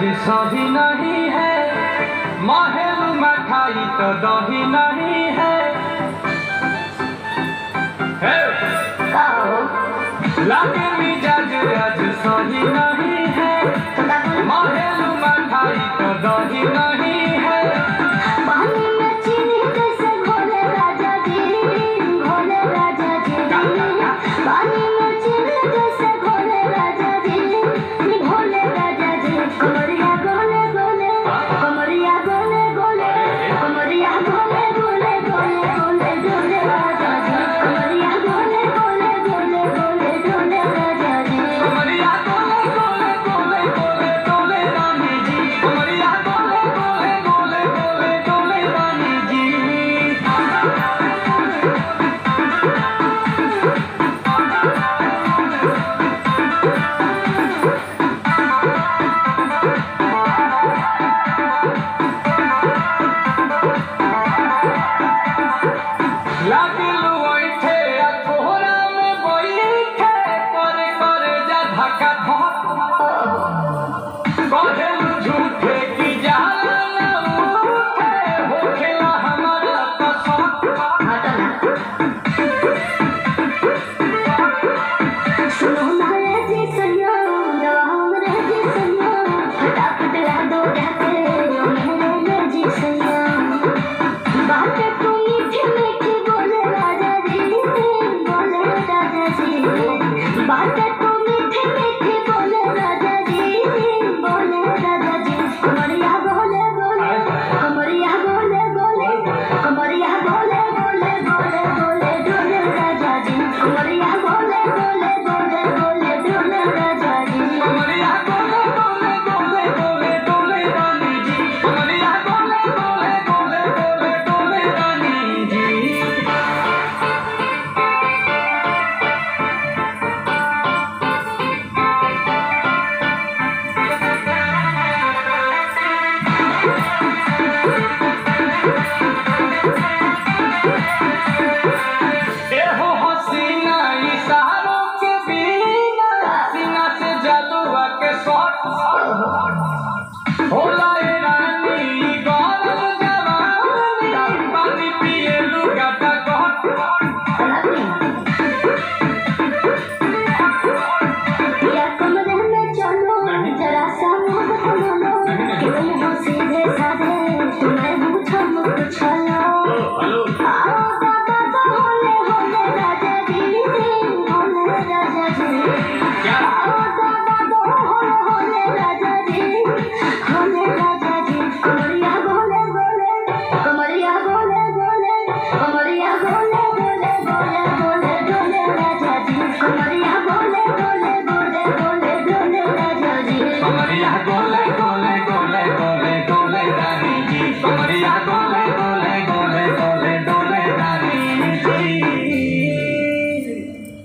सही नहीं है, महल मखाई तो दही नहीं है। लागे मिजाज आज सही नहीं है, महल मखाई तो दही नहीं है। पानी में चीनी कैसे घोले राजा जी, घोले राजा जी। पानी में चीनी कैसे घोले राजा जी, घोले राजा जी। कमरिया गोले गोले, कमरिया गोले गोले, कमरिया गोले गोले गोले गोले डोले राजा जी। कमरिया गोले गोले गोले गोले डोले राजा जी। कमरिया गोले गोले गोले गोले डोले रानी जी। कमरिया गोले गोले गोले गोले डोले रानी जी। लागिल ओइठे आ कोहरा में बैठे, करे करे जा धक्का धक। कहेलु झूठे की जाला ना उठे, होखेला हमारा कसम। सुनो ना रे जी सैया, दवा हमरे जी सैया, फटाफट ला दो जाके ओ मेरे जी सैया। बातें तू मीठी मीठी बोले राजा जी, बोले राजा जी। बातें तू मीठी मीठी बोले राजा जी, बोले राजा जी। कमरिया बोले बोले, कमरिया बोले बोले, कमरिया बोले बोले बोले बोले डोले राजा जी। कमरिया बोले बोले बोले बोले डोले राजा जी। कमरिया गोले गोले गोले गोले डोले रानी जी। कमरिया गोले गोले गोले गोले डोले रानी जी। एहो हसीना इशारों के बिना, सीना से जलवा के शॉट होला ए रानी गरम जवानी, पानी पिए लुगाटा कहत। या कमरे में चलो जरा सा मुझ बोलो, क्यों हो सीधे साधे तुम्हें पूछो मुझ चलो। आओ दादा तो होले होले राजा जी, होले राजा जी। आओ दादा तो होले होले राजा जी, होले राजा जी। कमरिया गोले गोले, कमरिया गोले गोले, कमरिया गोले गोले गोले गोले डोले राजा जी। कमरिया गोले गोले गोले गोले डोले राजा जी। कमरिया गोले गोले